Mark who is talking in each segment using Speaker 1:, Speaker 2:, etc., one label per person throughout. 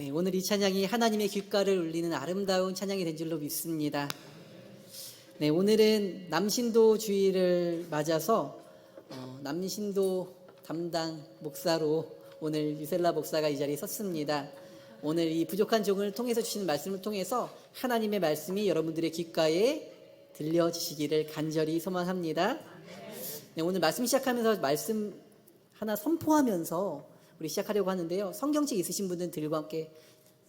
Speaker 1: 네, 오늘 이 찬양이 하나님의 귓가를 울리는 아름다운 찬양이 된 줄로 믿습니다. 네, 오늘은 남신도 주일을 맞아서 남신도 담당 목사로 오늘 유셀라 목사가 이 자리에 섰습니다. 오늘 이 부족한 종을 통해서 주시는 말씀을 통해서 하나님의 말씀이 여러분들의 귓가에 들려지시기를 간절히 소망합니다. 네, 오늘 말씀 시작하면서 말씀 하나 선포하면서 우리 시작하려고 하는데요. 성경책 있으신 분들은 들고 함께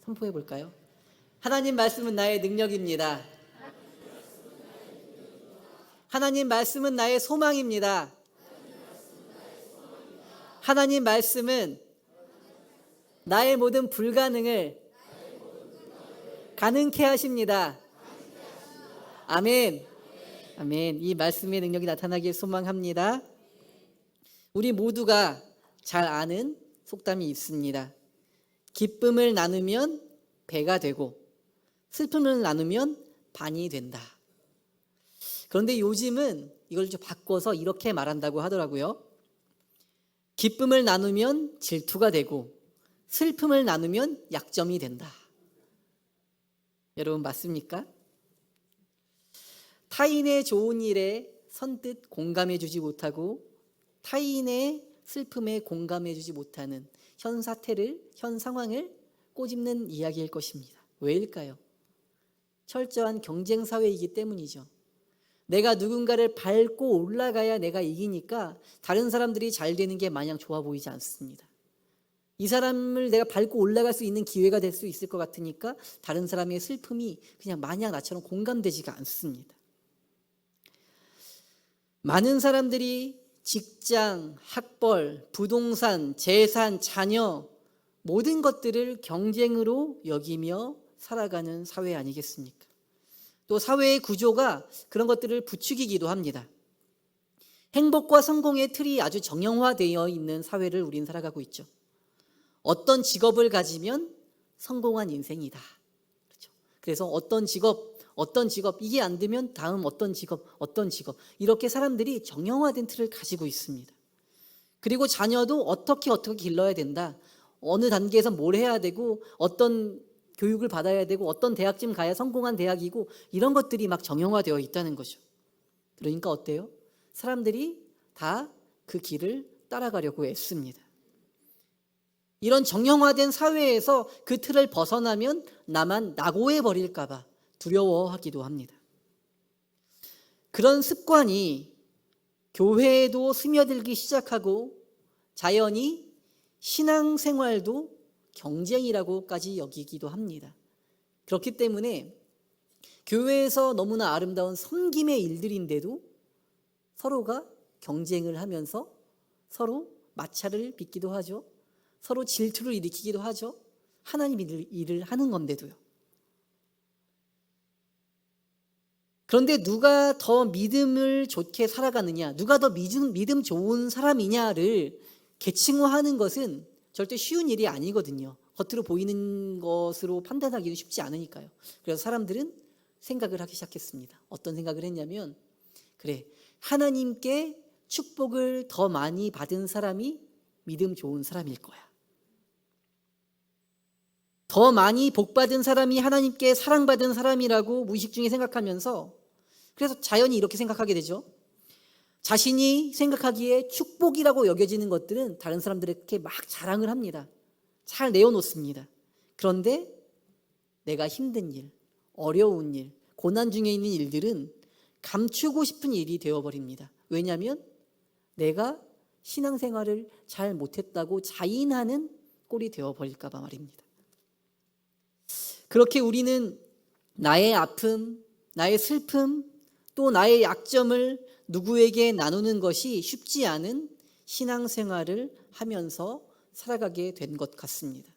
Speaker 1: 선포해 볼까요? 하나님 말씀은 나의 능력입니다. 하나님 말씀은 나의 소망입니다. 하나님 말씀은 나의 모든 불가능을 가능케 하십니다. 아멘. 아멘. 이 말씀의 능력이 나타나길 소망합니다. 우리 모두가 잘 아는 속담이 있습니다. 기쁨을 나누면 배가 되고 슬픔을 나누면 반이 된다. 그런데 요즘은 이걸 좀 바꿔서 이렇게 말한다고 하더라고요. 기쁨을 나누면 질투가 되고 슬픔을 나누면 약점이 된다. 여러분 맞습니까? 타인의 좋은 일에 선뜻 공감해 주지 못하고 타인의 슬픔에 공감해 주지 못하는 현 사태를, 현 상황을 꼬집는 이야기일 것입니다. 왜일까요? 철저한 경쟁 사회이기 때문이죠. 내가 누군가를 밟고 올라가야 내가 이기니까 다른 사람들이 잘 되는 게 마냥 좋아 보이지 않습니다. 이 사람을 내가 밟고 올라갈 수 있는 기회가 될 수 있을 것 같으니까 다른 사람의 슬픔이 그냥 마냥 나처럼 공감되지가 않습니다. 많은 사람들이 직장, 학벌, 부동산, 재산, 자녀 모든 것들을 경쟁으로 여기며 살아가는 사회 아니겠습니까? 또 사회의 구조가 그런 것들을 부추기기도 합니다. 행복과 성공의 틀이 아주 정형화되어 있는 사회를 우린 살아가고 있죠. 어떤 직업을 가지면 성공한 인생이다. 그렇죠? 그래서 어떤 직업 이게 안 되면 다음 어떤 직업 이렇게 사람들이 정형화된 틀을 가지고 있습니다. 그리고 자녀도 어떻게 길러야 된다. 어느 단계에서 뭘 해야 되고 어떤 교육을 받아야 되고 어떤 대학쯤 가야 성공한 대학이고 이런 것들이 막 정형화되어 있다는 거죠. 그러니까 어때요? 사람들이 다 그 길을 따라가려고 애씁니다. 이런 정형화된 사회에서 그 틀을 벗어나면 나만 낙오해 버릴까 봐 두려워하기도 합니다. 그런 습관이 교회에도 스며들기 시작하고 자연히 신앙생활도 경쟁이라고까지 여기기도 합니다. 그렇기 때문에 교회에서 너무나 아름다운 섬김의 일들인데도 서로가 경쟁을 하면서 서로 마찰을 빚기도 하죠. 서로 질투를 일으키기도 하죠. 하나님 일을 하는 건데도요. 그런데 누가 더 믿음을 좋게 살아가느냐, 누가 더 믿음 좋은 사람이냐를 계층화하는 것은 절대 쉬운 일이 아니거든요. 겉으로 보이는 것으로 판단하기도 쉽지 않으니까요. 그래서 사람들은 생각을 하기 시작했습니다. 어떤 생각을 했냐면, 그래, 하나님께 축복을 더 많이 받은 사람이 믿음 좋은 사람일 거야. 더 많이 복받은 사람이 하나님께 사랑받은 사람이라고 무의식 중에 생각하면서 그래서 자연히 이렇게 생각하게 되죠. 자신이 생각하기에 축복이라고 여겨지는 것들은 다른 사람들에게 막 자랑을 합니다. 잘 내어놓습니다. 그런데 내가 힘든 일, 어려운 일, 고난 중에 있는 일들은 감추고 싶은 일이 되어버립니다. 왜냐하면 내가 신앙생활을 잘 못했다고 자인하는 꼴이 되어버릴까 봐 말입니다. 그렇게 우리는 나의 아픔, 나의 슬픔, 또 나의 약점을 누구에게 나누는 것이 쉽지 않은 신앙생활을 하면서 살아가게 된 것 같습니다.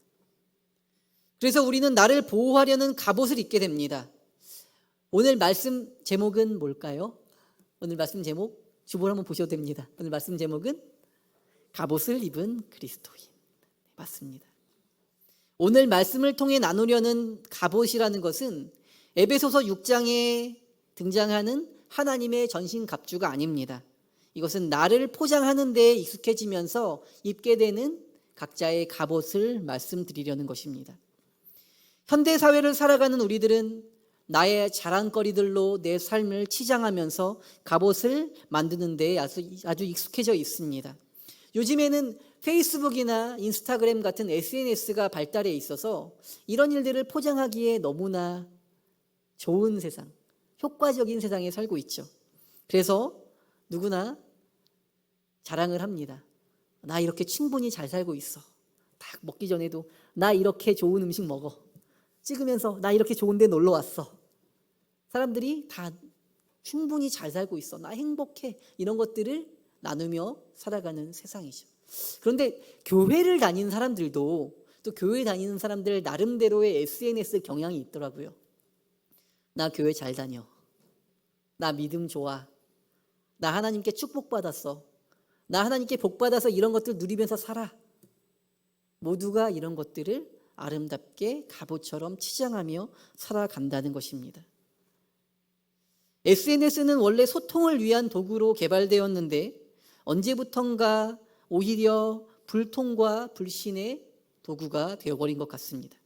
Speaker 1: 그래서 우리는 나를 보호하려는 갑옷을 입게 됩니다. 오늘 말씀 제목은 뭘까요? 오늘 말씀 제목 주보를 한번 보셔도 됩니다. 오늘 말씀 제목은 갑옷을 입은 그리스도인. 맞습니다. 오늘 말씀을 통해 나누려는 갑옷이라는 것은 에베소서 6장에 등장하는 하나님의 전신갑주가 아닙니다. 이것은 나를 포장하는 데에 익숙해지면서 입게 되는 각자의 갑옷을 말씀드리려는 것입니다. 현대 사회를 살아가는 우리들은 나의 자랑거리들로 내 삶을 치장하면서 갑옷을 만드는 데 아주 익숙해져 있습니다. 요즘에는 페이스북이나 인스타그램 같은 SNS가 발달해 있어서 이런 일들을 포장하기에 너무나 좋은 세상, 효과적인 세상에 살고 있죠. 그래서 누구나 자랑을 합니다. 나 이렇게 충분히 잘 살고 있어. 딱 먹기 전에도 나 이렇게 좋은 음식 먹어. 찍으면서 나 이렇게 좋은 데 놀러 왔어. 사람들이 다 충분히 잘 살고 있어. 나 행복해. 이런 것들을 나누며 살아가는 세상이죠. 그런데 교회를 다니는 사람들도 또 교회 다니는 사람들 나름대로의 SNS 경향이 있더라고요. 나 교회 잘 다녀. 나 믿음 좋아. 나 하나님께 축복받았어. 나 하나님께 복받아서 이런 것들 누리면서 살아. 모두가 이런 것들을 아름답게 갑옷처럼 치장하며 살아간다는 것입니다. SNS는 원래 소통을 위한 도구로 개발되었는데 언제부턴가 오히려 불통과 불신의 도구가 되어버린 것 같습니다.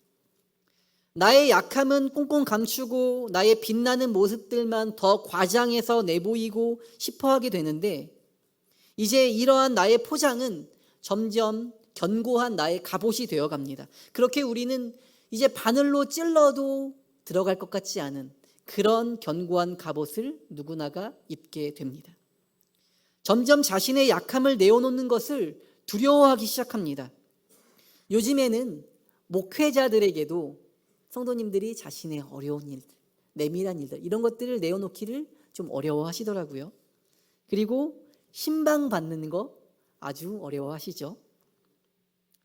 Speaker 1: 나의 약함은 꽁꽁 감추고 나의 빛나는 모습들만 더 과장해서 내보이고 싶어하게 되는데 이제 이러한 나의 포장은 점점 견고한 나의 갑옷이 되어갑니다. 그렇게 우리는 이제 바늘로 찔러도 들어갈 것 같지 않은 그런 견고한 갑옷을 누구나가 입게 됩니다. 점점 자신의 약함을 내어놓는 것을 두려워하기 시작합니다. 요즘에는 목회자들에게도 성도님들이 자신의 어려운 일들, 내밀한 일들 이런 것들을 내어놓기를 좀 어려워하시더라고요. 그리고 신방받는 거 아주 어려워하시죠.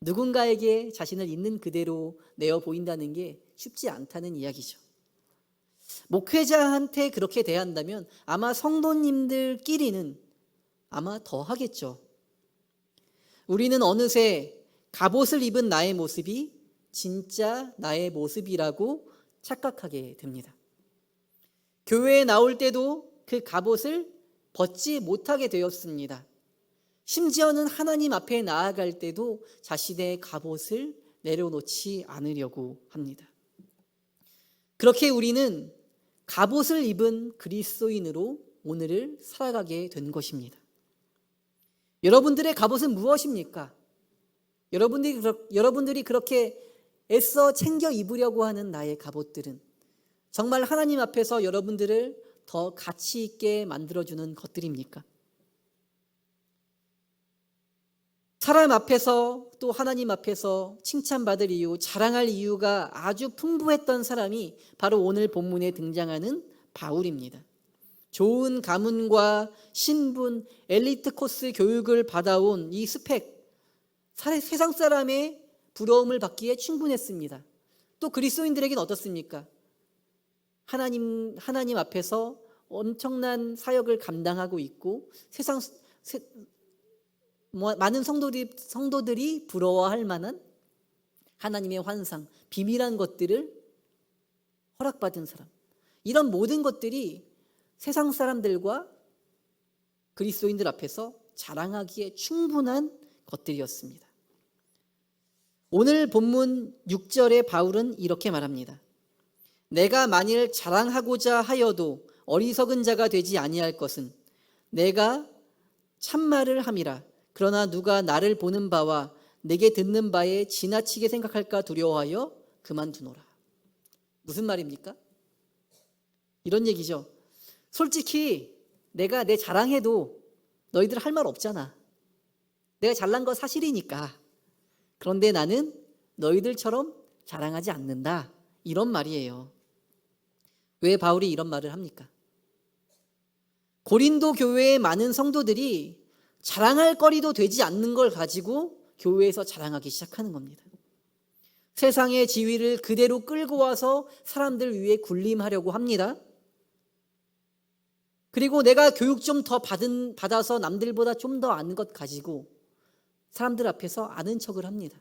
Speaker 1: 누군가에게 자신을 있는 그대로 내어 보인다는 게 쉽지 않다는 이야기죠. 목회자한테 그렇게 대한다면 아마 성도님들끼리는 아마 더 하겠죠. 우리는 어느새 갑옷을 입은 나의 모습이 진짜 나의 모습이라고 착각하게 됩니다. 교회에 나올 때도 그 갑옷을 벗지 못하게 되었습니다. 심지어는 하나님 앞에 나아갈 때도 자신의 갑옷을 내려놓지 않으려고 합니다. 그렇게 우리는 갑옷을 입은 그리스도인으로 오늘을 살아가게 된 것입니다. 여러분들의 갑옷은 무엇입니까? 여러분들이 그렇게 애써 챙겨 입으려고 하는 나의 갑옷들은 정말 하나님 앞에서 여러분들을 더 가치 있게 만들어주는 것들입니까? 사람 앞에서 또 하나님 앞에서 칭찬받을 이유, 자랑할 이유가 아주 풍부했던 사람이 바로 오늘 본문에 등장하는 바울입니다. 좋은 가문과 신분, 엘리트 코스 교육을 받아온 이 스펙, 세상 사람의 부러움을 받기에 충분했습니다. 또 그리스도인들에게는 어떻습니까? 하나님 앞에서 엄청난 사역을 감당하고 있고 많은 성도들이 부러워할 만한 하나님의 환상, 비밀한 것들을 허락받은 사람. 이런 모든 것들이 세상 사람들과 그리스도인들 앞에서 자랑하기에 충분한 것들이었습니다. 오늘 본문 6절에 바울은 이렇게 말합니다. 내가 만일 자랑하고자 하여도 어리석은 자가 되지 아니할 것은 내가 참말을 함이라. 그러나 누가 나를 보는 바와 내게 듣는 바에 지나치게 생각할까 두려워하여 그만두노라. 무슨 말입니까? 이런 얘기죠. 솔직히 내가 내 자랑해도 너희들 할 말 없잖아. 내가 잘난 거 사실이니까. 그런데 나는 너희들처럼 자랑하지 않는다. 이런 말이에요. 왜 바울이 이런 말을 합니까? 고린도 교회의 많은 성도들이 자랑할 거리도 되지 않는 걸 가지고 교회에서 자랑하기 시작하는 겁니다. 세상의 지위를 그대로 끌고 와서 사람들 위에 군림하려고 합니다. 그리고 내가 교육 좀 더 받아서 남들보다 좀 더 아는 것 가지고 사람들 앞에서 아는 척을 합니다.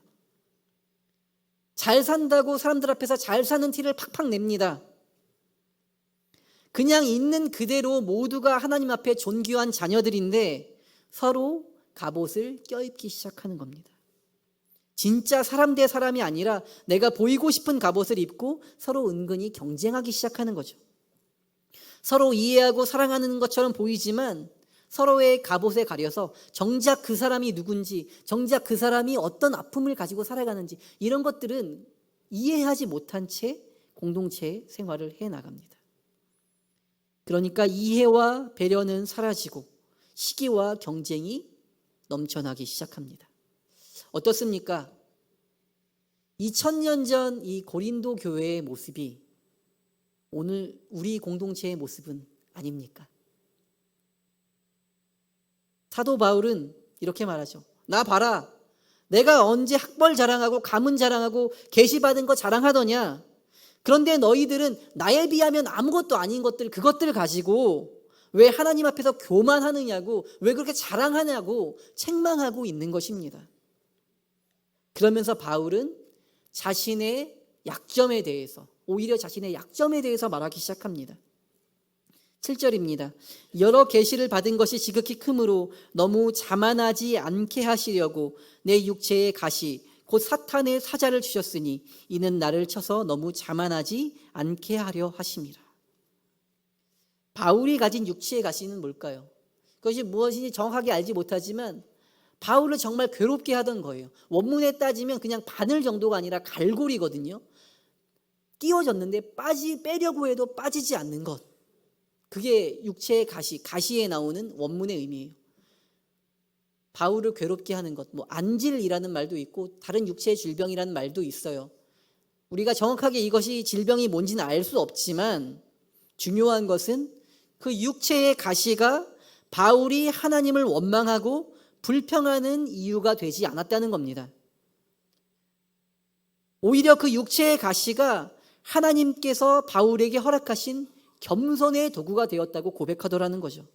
Speaker 1: 잘 산다고 사람들 앞에서 잘 사는 티를 팍팍 냅니다. 그냥 있는 그대로 모두가 하나님 앞에 존귀한 자녀들인데 서로 갑옷을 껴입기 시작하는 겁니다. 진짜 사람 대 사람이 아니라 내가 보이고 싶은 갑옷을 입고 서로 은근히 경쟁하기 시작하는 거죠. 서로 이해하고 사랑하는 것처럼 보이지만 서로의 갑옷에 가려서 정작 그 사람이 누군지, 정작 그 사람이 어떤 아픔을 가지고 살아가는지 이런 것들은 이해하지 못한 채 공동체 생활을 해나갑니다. 그러니까 이해와 배려는 사라지고 시기와 경쟁이 넘쳐나기 시작합니다. 어떻습니까? 2000년 전 이 고린도 교회의 모습이 오늘 우리 공동체의 모습은 아닙니까? 사도 바울은 이렇게 말하죠. 나 봐라. 내가 언제 학벌 자랑하고 가문 자랑하고 계시받은 거 자랑하더냐. 그런데 너희들은 나에 비하면 아무것도 아닌 것들, 그것들을 가지고 왜 하나님 앞에서 교만하느냐고, 왜 그렇게 자랑하냐고 책망하고 있는 것입니다. 그러면서 바울은 자신의 약점에 대해서, 오히려 자신의 약점에 대해서 말하기 시작합니다. 7절입니다. 여러 계시를 받은 것이 지극히 크므로 너무 자만하지 않게 하시려고 내 육체의 가시 곧 사탄의 사자를 주셨으니 이는 나를 쳐서 너무 자만하지 않게 하려 하심이라. 바울이 가진 육체의 가시는 뭘까요? 그것이 무엇인지 정확하게 알지 못하지만 바울을 정말 괴롭게 하던 거예요. 원문에 따지면 그냥 바늘 정도가 아니라 갈고리거든요. 끼워졌는데 빼려고 해도 빠지지 않는 것. 그게 육체의 가시에 나오는 원문의 의미예요. 바울을 괴롭게 하는 것, 안질이라는 말도 있고 다른 육체의 질병이라는 말도 있어요. 우리가 정확하게 이것이 질병이 뭔지는 알 수 없지만 중요한 것은 그 육체의 가시가 바울이 하나님을 원망하고 불평하는 이유가 되지 않았다는 겁니다. 오히려 그 육체의 가시가 하나님께서 바울에게 허락하신 겸손의 도구가 되었다고 고백하더라는 거죠.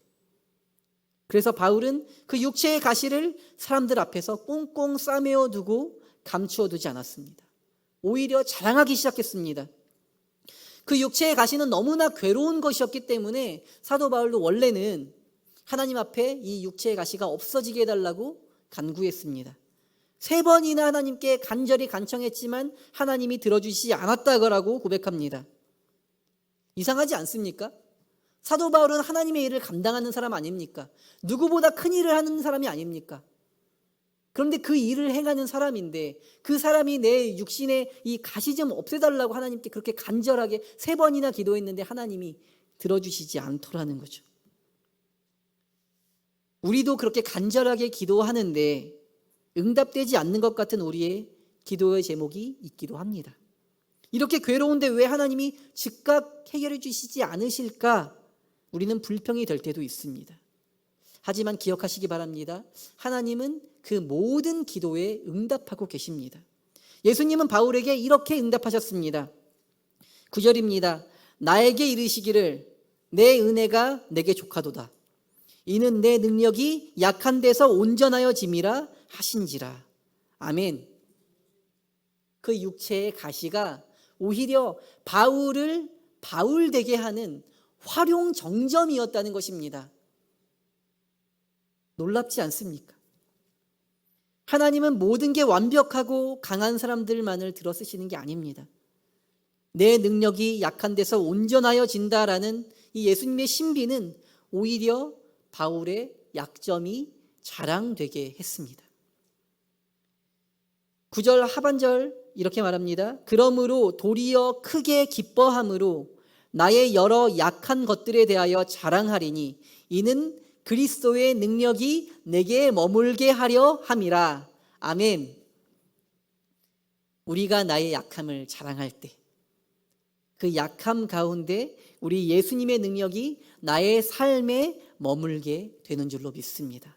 Speaker 1: 그래서 바울은 그 육체의 가시를 사람들 앞에서 꽁꽁 싸매어 두고 감추어 두지 않았습니다. 오히려 자랑하기 시작했습니다. 그 육체의 가시는 너무나 괴로운 것이었기 때문에 사도 바울도 원래는 하나님 앞에 이 육체의 가시가 없어지게 해달라고 간구했습니다. 3번이나 하나님께 간절히 간청했지만 하나님이 들어주시지 않았다고 고백합니다. 이상하지 않습니까? 사도 바울은 하나님의 일을 감당하는 사람 아닙니까? 누구보다 큰 일을 하는 사람이 아닙니까? 그런데 그 일을 행하는 사람인데 그 사람이 내 육신의 이 가시 좀 없애달라고 하나님께 그렇게 간절하게 3번이나 기도했는데 하나님이 들어주시지 않더라는 거죠. 우리도 그렇게 간절하게 기도하는데 응답되지 않는 것 같은 우리의 기도의 제목이 있기도 합니다. 이렇게 괴로운데 왜 하나님이 즉각 해결해 주시지 않으실까? 우리는 불평이 될 때도 있습니다. 하지만 기억하시기 바랍니다. 하나님은 그 모든 기도에 응답하고 계십니다. 예수님은 바울에게 이렇게 응답하셨습니다. 9절입니다. 나에게 이르시기를 내 은혜가 내게 족하도다. 이는 내 능력이 약한 데서 온전하여 짐이라 하신지라. 아멘. 그 육체의 가시가 오히려 바울을 바울되게 하는 활용 정점이었다는 것입니다. 놀랍지 않습니까? 하나님은 모든 게 완벽하고 강한 사람들만을 들어 쓰시는 게 아닙니다. 내 능력이 약한 데서 온전하여 진다라는 이 예수님의 신비는 오히려 바울의 약점이 자랑되게 했습니다. 9절 하반절 이렇게 말합니다. 그러므로 도리어 크게 기뻐함으로 나의 여러 약한 것들에 대하여 자랑하리니 이는 그리스도의 능력이 내게 머물게 하려 함이라. 아멘. 우리가 나의 약함을 자랑할 때 그 약함 가운데 우리 예수님의 능력이 나의 삶에 머물게 되는 줄로 믿습니다.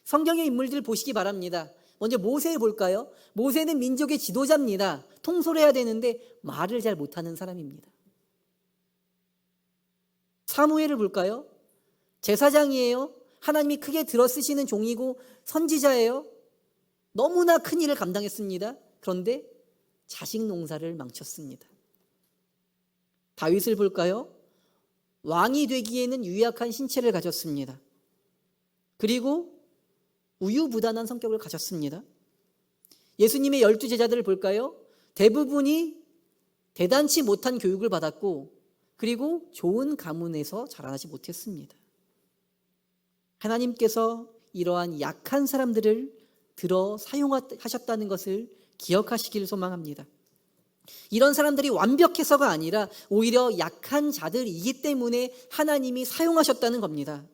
Speaker 1: 성경의 인물들 보시기 바랍니다. 먼저 모세 볼까요? 모세는 민족의 지도자입니다. 통솔해야 되는데 말을 잘 못하는 사람입니다. 사무엘을 볼까요? 제사장이에요. 하나님이 크게 들어쓰시는 종이고 선지자예요. 너무나 큰 일을 감당했습니다. 그런데 자식 농사를 망쳤습니다. 다윗을 볼까요? 왕이 되기에는 유약한 신체를 가졌습니다. 그리고 우유부단한 성격을 가졌습니다. 예수님의 12제자들을 볼까요? 대부분이 대단치 못한 교육을 받았고 그리고 좋은 가문에서 자라나지 못했습니다. 하나님께서 이러한 약한 사람들을 들어 사용하셨다는 것을 기억하시길 소망합니다. 이런 사람들이 완벽해서가 아니라 오히려 약한 자들이기 때문에 하나님이 사용하셨다는 겁니다.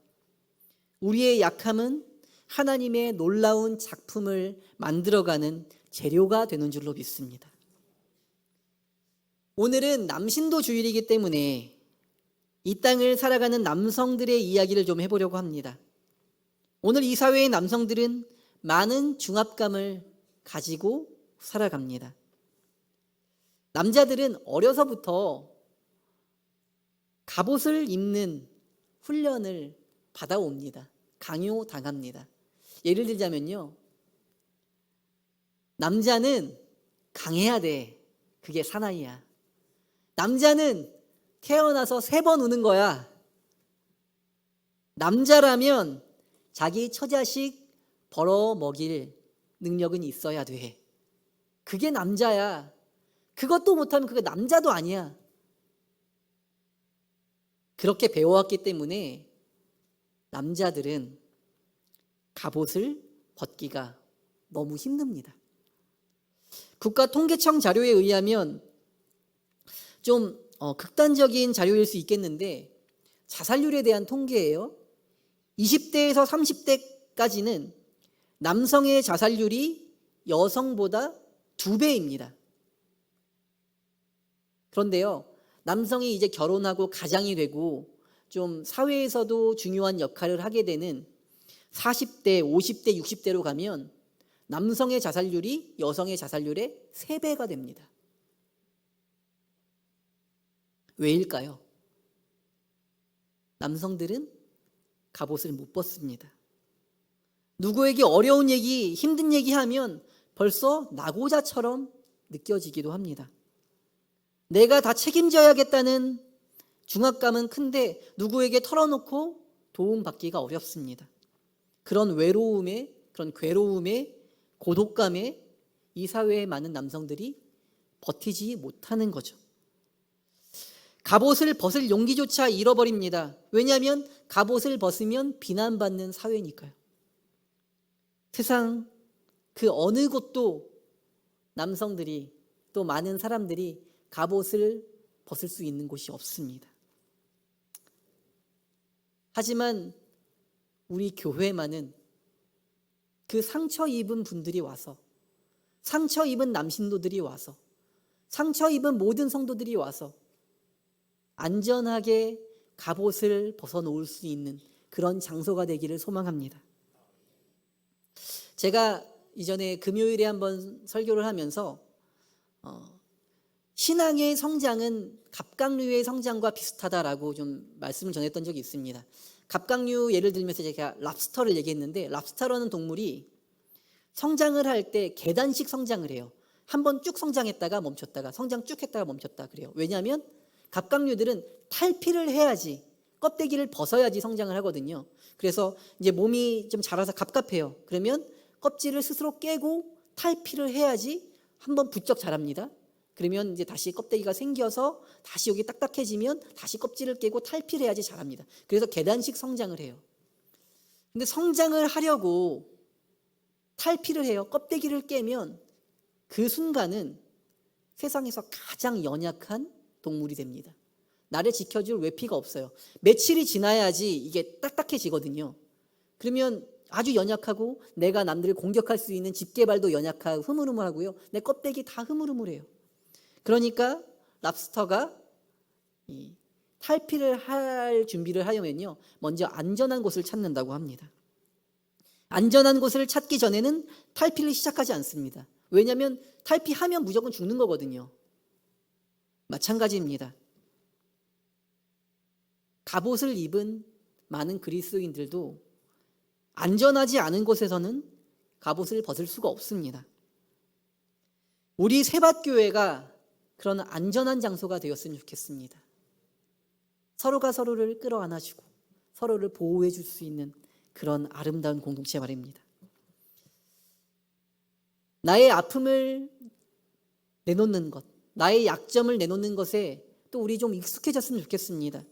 Speaker 1: 우리의 약함은 하나님의 놀라운 작품을 만들어가는 재료가 되는 줄로 믿습니다. 오늘은 남신도 주일이기 때문에 이 땅을 살아가는 남성들의 이야기를 좀 해보려고 합니다. 오늘 이 사회의 남성들은 많은 중압감을 가지고 살아갑니다. 남자들은 어려서부터 갑옷을 입는 훈련을 받아옵니다. 강요당합니다. 예를 들자면요, 남자는 강해야 돼. 그게 사나이야. 남자는 태어나서 3번 우는 거야. 남자라면 자기 처자식 벌어먹일 능력은 있어야 돼. 그게 남자야. 그것도 못하면 그게 남자도 아니야. 그렇게 배워왔기 때문에 남자들은 갑옷을 벗기가 너무 힘듭니다. 국가통계청 자료에 의하면 좀 극단적인 자료일 수 있겠는데 자살률에 대한 통계예요. 20대에서 30대까지는 남성의 자살률이 여성보다 2배입니다. 그런데요, 남성이 이제 결혼하고 가장이 되고 좀 사회에서도 중요한 역할을 하게 되는 40대, 50대, 60대로 가면 남성의 자살률이 여성의 자살률의 3배가 됩니다. 왜일까요? 남성들은 갑옷을 못 벗습니다. 누구에게 어려운 얘기, 힘든 얘기 하면 벌써 낙오자처럼 느껴지기도 합니다. 내가 다 책임져야겠다는 중압감은 큰데 누구에게 털어놓고 도움받기가 어렵습니다. 그런 외로움에, 그런 괴로움에, 고독감에 이 사회의 많은 남성들이 버티지 못하는 거죠. 갑옷을 벗을 용기조차 잃어버립니다. 왜냐하면 갑옷을 벗으면 비난받는 사회니까요. 세상 그 어느 곳도 남성들이 또 많은 사람들이 갑옷을 벗을 수 있는 곳이 없습니다. 하지만 우리 교회만은 그 상처 입은 분들이 와서, 상처 입은 남신도들이 와서, 상처 입은 모든 성도들이 와서 안전하게 갑옷을 벗어놓을 수 있는 그런 장소가 되기를 소망합니다. 제가 이전에 금요일에 한번 설교를 하면서 신앙의 성장은 갑각류의 성장과 비슷하다라고 좀 말씀을 전했던 적이 있습니다. 갑각류 예를 들면서 제가 랍스터를 얘기했는데, 랍스터라는 동물이 성장을 할 때 계단식 성장을 해요. 한번 쭉 성장했다가 멈췄다가 성장 쭉 했다가 멈췄다 그래요. 왜냐하면 갑각류들은 탈피를 해야지, 껍데기를 벗어야지 성장을 하거든요. 그래서 이제 몸이 좀 자라서 갑갑해요. 그러면 껍질을 스스로 깨고 탈피를 해야지 한번 부쩍 자랍니다. 그러면 이제 다시 껍데기가 생겨서 다시 여기 딱딱해지면 다시 껍질을 깨고 탈피를 해야지 자랍니다. 그래서 계단식 성장을 해요. 근데 성장을 하려고 탈피를 해요. 껍데기를 깨면 그 순간은 세상에서 가장 연약한 동물이 됩니다. 나를 지켜줄 외피가 없어요. 며칠이 지나야지 이게 딱딱해지거든요. 그러면 아주 연약하고 내가 남들을 공격할 수 있는 집게발도 연약하고 흐물흐물하고요. 내 껍데기 다 흐물흐물해요. 그러니까 랍스터가 탈피를 할 준비를 하려면요, 먼저 안전한 곳을 찾는다고 합니다. 안전한 곳을 찾기 전에는 탈피를 시작하지 않습니다. 왜냐하면 탈피하면 무조건 죽는 거거든요. 마찬가지입니다. 갑옷을 입은 많은 그리스도인들도 안전하지 않은 곳에서는 갑옷을 벗을 수가 없습니다. 우리 세밭교회가 그런 안전한 장소가 되었으면 좋겠습니다. 서로가 서로를 끌어안아주고 서로를 보호해 줄 수 있는 그런 아름다운 공동체 말입니다. 나의 아픔을 내놓는 것, 나의 약점을 내놓는 것에 또 우리 좀 익숙해졌으면 좋겠습니다.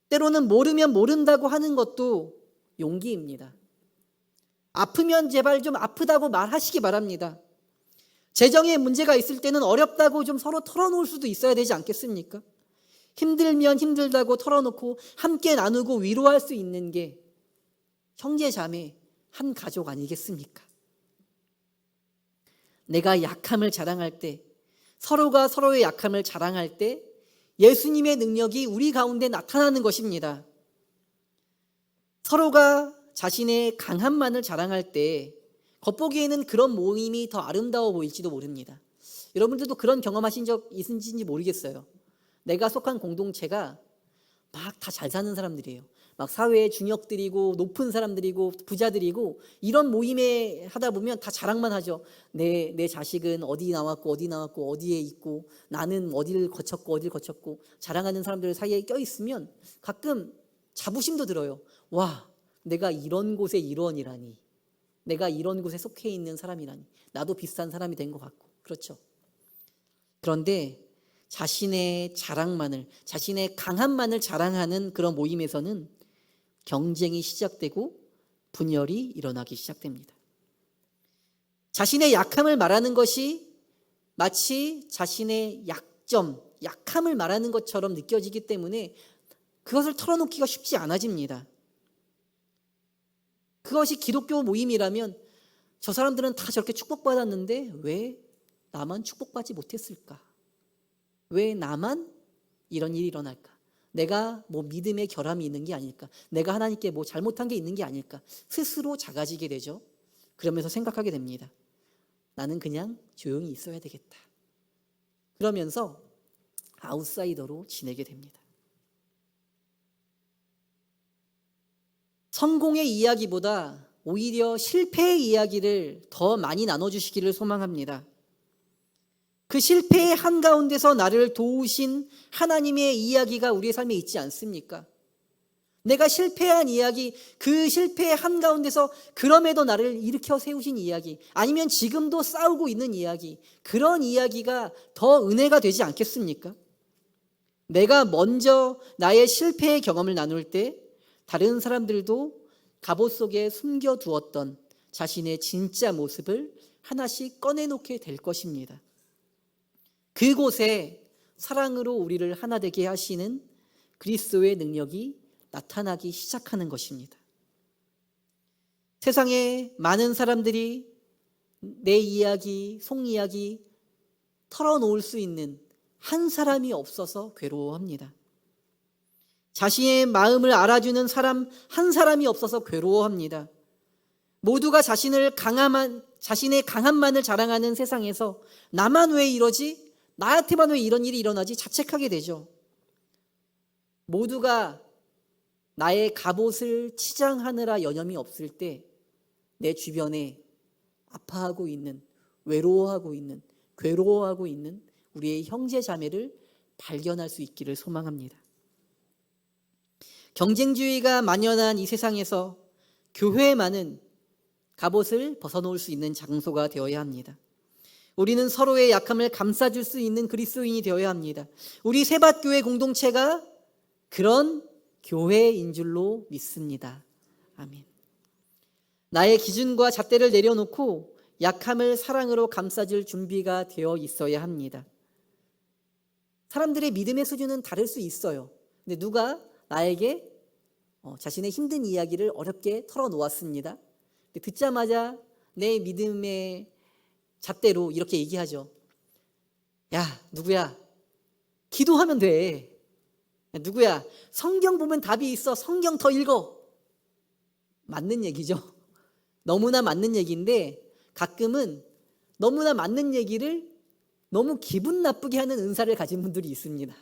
Speaker 1: 때로는 모르면 모른다고 하는 것도 용기입니다. 아프면 제발 좀 아프다고 말하시기 바랍니다. 재정에 문제가 있을 때는 어렵다고 좀 서로 털어놓을 수도 있어야 되지 않겠습니까? 힘들면 힘들다고 털어놓고 함께 나누고 위로할 수 있는 게 형제 자매 한 가족 아니겠습니까? 내가 약함을 자랑할 때, 서로가 서로의 약함을 자랑할 때 예수님의 능력이 우리 가운데 나타나는 것입니다. 서로가 자신의 강함만을 자랑할 때 겉보기에는 그런 모임이 더 아름다워 보일지도 모릅니다. 여러분들도 그런 경험하신 적 있으신지 모르겠어요. 내가 속한 공동체가 막 다 잘 사는 사람들이에요. 막 사회의 중역들이고 높은 사람들이고 부자들이고 이런 모임에 하다 보면 다 자랑만 하죠. 내 자식은 어디 나왔고 어디에 있고 나는 어디를 거쳤고 자랑하는 사람들 사이에 껴있으면 가끔 자부심도 들어요. 와, 내가 이런 곳의 일원이라니, 내가 이런 곳에 속해 있는 사람이라니, 나도 비슷한 사람이 된 것 같고. 그렇죠. 그런데 자신의 자랑만을, 자신의 강함만을 자랑하는 그런 모임에서는 경쟁이 시작되고 분열이 일어나기 시작됩니다. 자신의 약함을 말하는 것이 마치 자신의 약함을 말하는 것처럼 느껴지기 때문에 그것을 털어놓기가 쉽지 않아집니다. 그것이 기독교 모임이라면 저 사람들은 다 저렇게 축복받았는데 왜 나만 축복받지 못했을까? 왜 나만 이런 일이 일어날까? 내가 뭐 믿음의 결함이 있는 게 아닐까? 내가 하나님께 뭐 잘못한 게 있는 게 아닐까? 스스로 작아지게 되죠. 그러면서 생각하게 됩니다. 나는 그냥 조용히 있어야 되겠다. 그러면서 아웃사이더로 지내게 됩니다. 성공의 이야기보다 오히려 실패의 이야기를 더 많이 나눠주시기를 소망합니다. 그 실패의 한가운데서 나를 도우신 하나님의 이야기가 우리의 삶에 있지 않습니까? 내가 실패한 이야기, 그 실패의 한가운데서 그럼에도 나를 일으켜 세우신 이야기, 아니면 지금도 싸우고 있는 이야기, 그런 이야기가 더 은혜가 되지 않겠습니까? 내가 먼저 나의 실패의 경험을 나눌 때 다른 사람들도 갑옷 속에 숨겨두었던 자신의 진짜 모습을 하나씩 꺼내놓게 될 것입니다. 그곳에 사랑으로 우리를 하나 되게 하시는 그리스도의 능력이 나타나기 시작하는 것입니다. 세상에 많은 사람들이 내 이야기, 속 이야기 털어놓을 수 있는 한 사람이 없어서 괴로워합니다. 자신의 마음을 알아주는 사람 한 사람이 없어서 괴로워합니다. 모두가 자신의 강함만을 자랑하는 세상에서 나만 왜 이러지? 나한테만 왜 이런 일이 일어나지? 자책하게 되죠. 모두가 나의 갑옷을 치장하느라 여념이 없을 때 내 주변에 아파하고 있는, 외로워하고 있는, 괴로워하고 있는 우리의 형제 자매를 발견할 수 있기를 소망합니다. 경쟁주의가 만연한 이 세상에서 교회만은 갑옷을 벗어놓을 수 있는 장소가 되어야 합니다. 우리는 서로의 약함을 감싸줄 수 있는 그리스도인이 되어야 합니다. 우리 세밭교회 공동체가 그런 교회인 줄로 믿습니다. 아멘. 나의 기준과 잣대를 내려놓고 약함을 사랑으로 감싸줄 준비가 되어 있어야 합니다. 사람들의 믿음의 수준은 다를 수 있어요. 근데 누가 나에게 자신의 힘든 이야기를 어렵게 털어놓았습니다. 듣자마자 내 믿음의 잣대로 이렇게 얘기하죠. 야, 누구야? 기도하면 돼. 야, 누구야? 성경 보면 답이 있어. 성경 더 읽어. 맞는 얘기죠. 너무나 맞는 얘기인데 가끔은 너무나 맞는 얘기를 너무 기분 나쁘게 하는 은사를 가진 분들이 있습니다.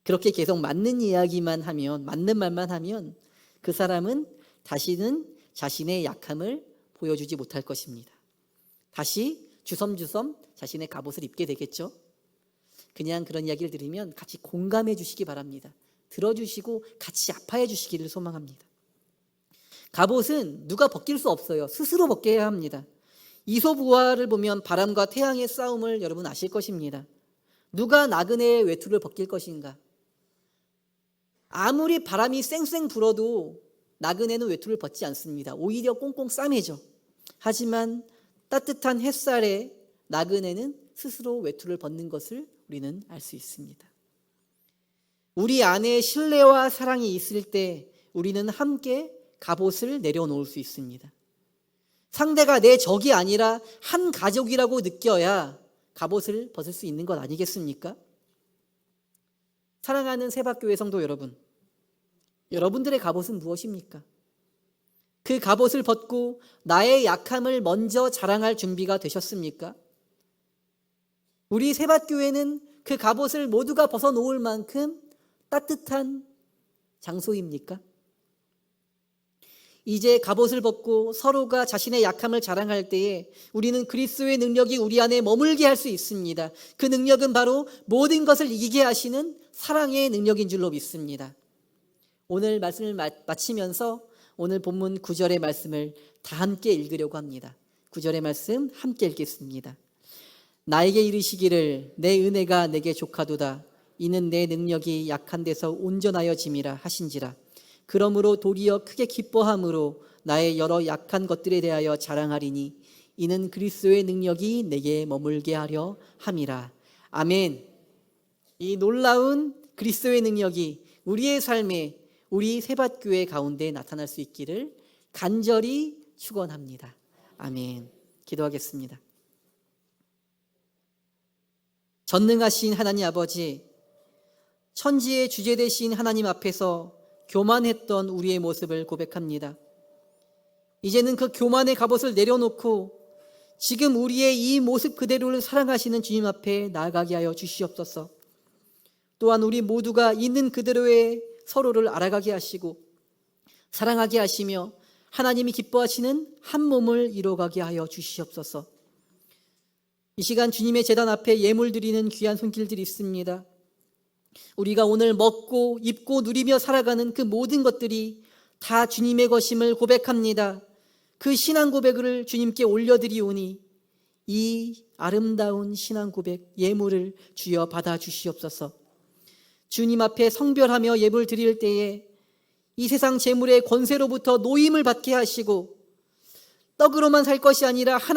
Speaker 1: 그렇게 계속 맞는 이야기만 하면, 맞는 말만 하면 그 사람은 다시는 자신의 약함을 보여주지 못할 것입니다. 다시 주섬주섬 자신의 갑옷을 입게 되겠죠. 그냥 그런 이야기를 들으면 같이 공감해 주시기 바랍니다. 들어주시고 같이 아파해 주시기를 소망합니다. 갑옷은 누가 벗길 수 없어요. 스스로 벗겨야 합니다. 이솝우화를 보면 바람과 태양의 싸움을 여러분 아실 것입니다. 누가 나그네의 외투를 벗길 것인가? 아무리 바람이 쌩쌩 불어도 나그네는 외투를 벗지 않습니다. 오히려 꽁꽁 싸매죠. 하지만 따뜻한 햇살에 나그네는 스스로 외투를 벗는 것을 우리는 알 수 있습니다. 우리 안에 신뢰와 사랑이 있을 때 우리는 함께 갑옷을 내려놓을 수 있습니다. 상대가 내 적이 아니라 한 가족이라고 느껴야 갑옷을 벗을 수 있는 것 아니겠습니까? 사랑하는 세박교회 성도 여러분, 여러분들의 갑옷은 무엇입니까? 그 갑옷을 벗고 나의 약함을 먼저 자랑할 준비가 되셨습니까? 우리 세박교회는 그 갑옷을 모두가 벗어놓을 만큼 따뜻한 장소입니까? 이제 갑옷을 벗고 서로가 자신의 약함을 자랑할 때에 우리는 그리스도의 능력이 우리 안에 머물게 할 수 있습니다. 그 능력은 바로 모든 것을 이기게 하시는 사랑의 능력인 줄로 믿습니다. 오늘 말씀을 마치면서 오늘 본문 9절의 말씀을 다 함께 읽으려고 합니다. 9절의 말씀 함께 읽겠습니다. 나에게 이르시기를 내 은혜가 내게 족하도다. 이는 내 능력이 약한 데서 온전하여짐이라 하신지라. 그러므로 도리어 크게 기뻐함으로 나의 여러 약한 것들에 대하여 자랑하리니 이는 그리스도의 능력이 내게 머물게 하려 함이라. 아멘. 이 놀라운 그리스도의 능력이 우리의 삶에 우리 세밭교회 가운데 나타날 수 있기를 간절히 축원합니다. 아멘. 기도하겠습니다. 전능하신 하나님 아버지, 천지의 주제 되신 하나님 앞에서 교만했던 우리의 모습을 고백합니다. 이제는 그 교만의 갑옷을 내려놓고 지금 우리의 이 모습 그대로를 사랑하시는 주님 앞에 나아가게 하여 주시옵소서. 또한 우리 모두가 있는 그대로의 서로를 알아가게 하시고 사랑하게 하시며 하나님이 기뻐하시는 한 몸을 이루어가게 하여 주시옵소서. 이 시간 주님의 제단 앞에 예물 드리는 귀한 손길들이 있습니다. 우리가 오늘 먹고 입고 누리며 살아가는 그 모든 것들이 다 주님의 것임을 고백합니다. 그 신앙 고백을 주님께 올려드리오니 이 아름다운 신앙 고백 예물을 주여 받아 주시옵소서. 주님 앞에 성별하며 예물 드릴 때에 이 세상 재물의 권세로부터 노임을 받게 하시고 떡으로만 살 것이 아니라 하나님